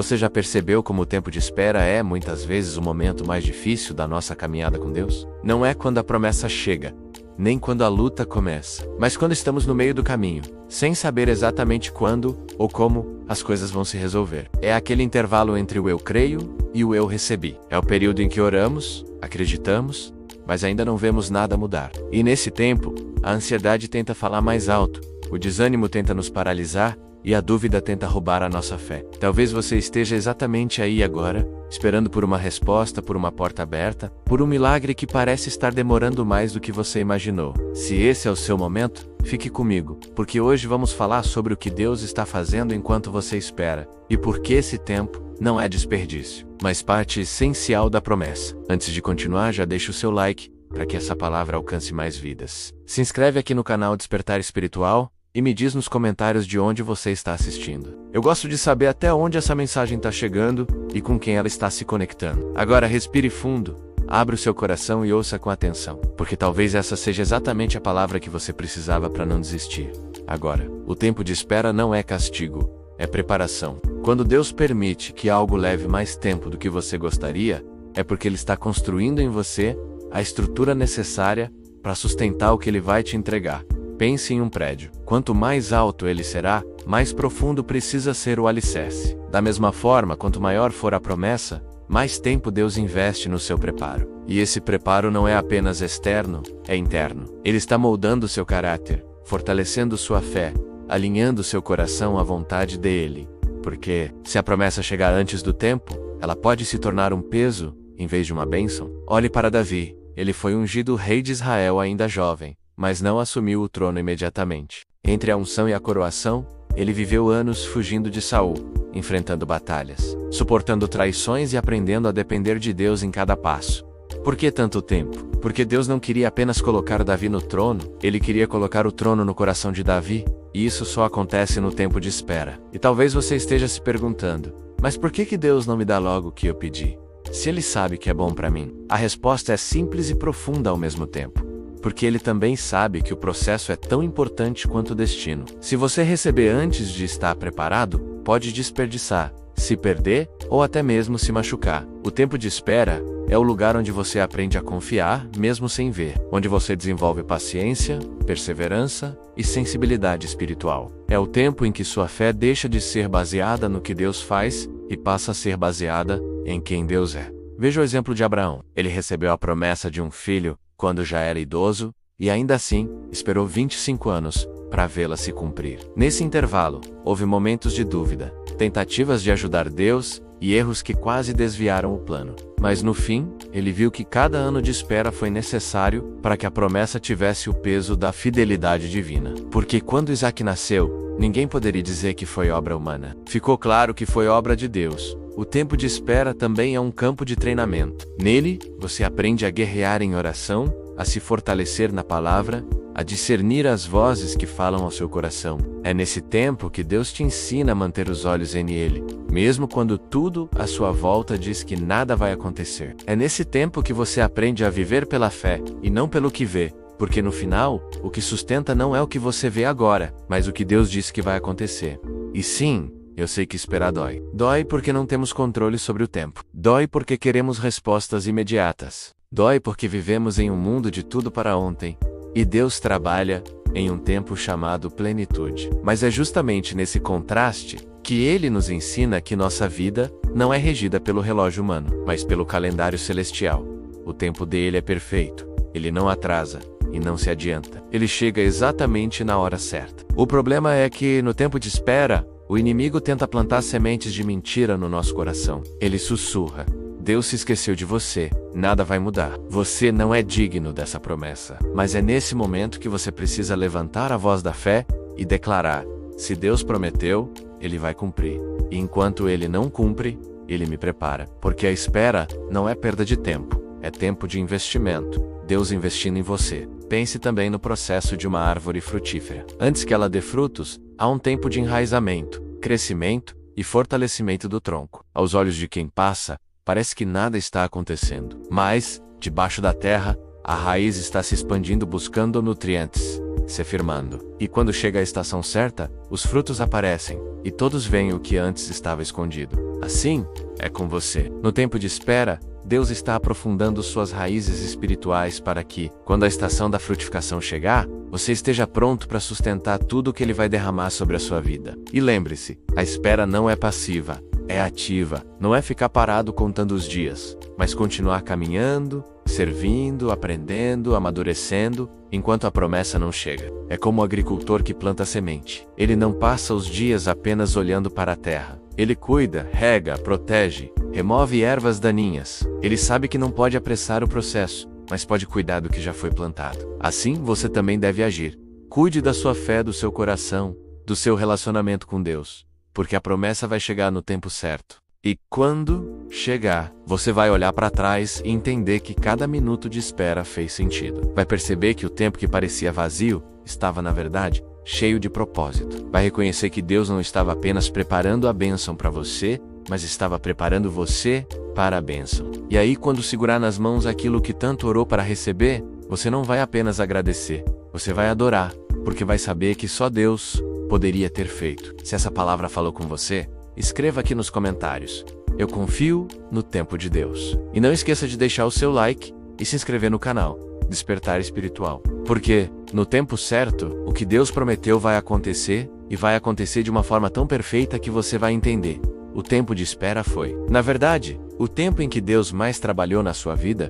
Você já percebeu como o tempo de espera é, muitas vezes, o momento mais difícil da nossa caminhada com Deus? Não é quando a promessa chega, nem quando a luta começa, mas quando estamos no meio do caminho, sem saber exatamente quando ou como as coisas vão se resolver. É aquele intervalo entre o eu creio e o eu recebi. É o período em que oramos, acreditamos, mas ainda não vemos nada mudar. E nesse tempo, a ansiedade tenta falar mais alto, o desânimo tenta nos paralisar e a dúvida tenta roubar a nossa fé. Talvez você esteja exatamente aí agora, esperando por uma resposta, por uma porta aberta, por um milagre que parece estar demorando mais do que você imaginou. Se esse é o seu momento, fique comigo, porque hoje vamos falar sobre o que Deus está fazendo enquanto você espera, e por que esse tempo não é desperdício, mas parte essencial da promessa. Antes de continuar, já deixa o seu like, para que essa palavra alcance mais vidas. Se inscreve aqui no canal Despertar Espiritual, e me diz nos comentários de onde você está assistindo. Eu gosto de saber até onde essa mensagem está chegando e com quem ela está se conectando. Agora respire fundo, abra o seu coração e ouça com atenção, porque talvez essa seja exatamente a palavra que você precisava para não desistir. Agora, o tempo de espera não é castigo, é preparação. Quando Deus permite que algo leve mais tempo do que você gostaria, é porque Ele está construindo em você a estrutura necessária para sustentar o que Ele vai te entregar. Pense em um prédio. Quanto mais alto ele será, mais profundo precisa ser o alicerce. Da mesma forma, quanto maior for a promessa, mais tempo Deus investe no seu preparo. E esse preparo não é apenas externo, é interno. Ele está moldando seu caráter, fortalecendo sua fé, alinhando seu coração à vontade dele. Porque, se a promessa chegar antes do tempo, ela pode se tornar um peso, em vez de uma bênção. Olhe para Davi. Ele foi ungido rei de Israel ainda jovem, mas não assumiu o trono imediatamente. Entre a unção e a coroação, ele viveu anos fugindo de Saul, enfrentando batalhas, suportando traições e aprendendo a depender de Deus em cada passo. Por que tanto tempo? Porque Deus não queria apenas colocar Davi no trono, ele queria colocar o trono no coração de Davi, e isso só acontece no tempo de espera. E talvez você esteja se perguntando, mas por que Deus não me dá logo o que eu pedi? Se Ele sabe que é bom para mim? A resposta é simples e profunda ao mesmo tempo. Porque Ele também sabe que o processo é tão importante quanto o destino. Se você receber antes de estar preparado, pode desperdiçar, se perder ou até mesmo se machucar. O tempo de espera é o lugar onde você aprende a confiar, mesmo sem ver, onde você desenvolve paciência, perseverança e sensibilidade espiritual. É o tempo em que sua fé deixa de ser baseada no que Deus faz e passa a ser baseada em quem Deus é. Veja o exemplo de Abraão. Ele recebeu a promessa de um filho quando já era idoso, e ainda assim, esperou 25 anos para vê-la se cumprir. Nesse intervalo, houve momentos de dúvida, tentativas de ajudar Deus e erros que quase desviaram o plano. Mas no fim, ele viu que cada ano de espera foi necessário para que a promessa tivesse o peso da fidelidade divina. Porque quando Isaac nasceu, ninguém poderia dizer que foi obra humana. Ficou claro que foi obra de Deus. O tempo de espera também é um campo de treinamento. Nele, você aprende a guerrear em oração, a se fortalecer na palavra, a discernir as vozes que falam ao seu coração. É nesse tempo que Deus te ensina a manter os olhos em Ele, mesmo quando tudo à sua volta diz que nada vai acontecer. É nesse tempo que você aprende a viver pela fé, e não pelo que vê, porque no final, o que sustenta não é o que você vê agora, mas o que Deus disse que vai acontecer. E sim, eu sei que esperar dói. Dói porque não temos controle sobre o tempo. Dói porque queremos respostas imediatas. Dói porque vivemos em um mundo de tudo para ontem. E Deus trabalha em um tempo chamado plenitude. Mas é justamente nesse contraste que Ele nos ensina que nossa vida não é regida pelo relógio humano, mas pelo calendário celestial. O tempo dele é perfeito. Ele não atrasa e não se adianta. Ele chega exatamente na hora certa. O problema é que, no tempo de espera, o inimigo tenta plantar sementes de mentira no nosso coração. Ele sussurra: Deus se esqueceu de você, nada vai mudar. Você não é digno dessa promessa. Mas é nesse momento que você precisa levantar a voz da fé e declarar: se Deus prometeu, Ele vai cumprir. E enquanto Ele não cumpre, Ele me prepara. Porque a espera não é perda de tempo, é tempo de investimento. Deus investindo em você. Pense também no processo de uma árvore frutífera. Antes que ela dê frutos, há um tempo de enraizamento, crescimento e fortalecimento do tronco. Aos olhos de quem passa, parece que nada está acontecendo. Mas, debaixo da terra, a raiz está se expandindo buscando nutrientes. se firmando. E quando chega a estação certa, os frutos aparecem, e todos veem o que antes estava escondido. Assim, é com você. No tempo de espera, Deus está aprofundando suas raízes espirituais para que, quando a estação da frutificação chegar, você esteja pronto para sustentar tudo o que Ele vai derramar sobre a sua vida. E lembre-se, a espera não é passiva, é ativa. Não é ficar parado contando os dias, mas continuar caminhando, servindo, aprendendo, amadurecendo, enquanto a promessa não chega. É como o agricultor que planta semente. Ele não passa os dias apenas olhando para a terra. Ele cuida, rega, protege, remove ervas daninhas. Ele sabe que não pode apressar o processo, mas pode cuidar do que já foi plantado. Assim, você também deve agir. Cuide da sua fé, do seu coração, do seu relacionamento com Deus, porque a promessa vai chegar no tempo certo. E quando chegar, você vai olhar para trás e entender que cada minuto de espera fez sentido. Vai perceber que o tempo que parecia vazio estava, na verdade, cheio de propósito. Vai reconhecer que Deus não estava apenas preparando a bênção para você, mas estava preparando você para a bênção. E aí, quando segurar nas mãos aquilo que tanto orou para receber, você não vai apenas agradecer, você vai adorar, porque vai saber que só Deus poderia ter feito. Se essa palavra falou com você, escreva aqui nos comentários: eu confio no tempo de Deus. E não esqueça de deixar o seu like e se inscrever no canal Despertar Espiritual. Porque, no tempo certo, o que Deus prometeu vai acontecer, e vai acontecer de uma forma tão perfeita que você vai entender. O tempo de espera foi, na verdade, o tempo em que Deus mais trabalhou na sua vida,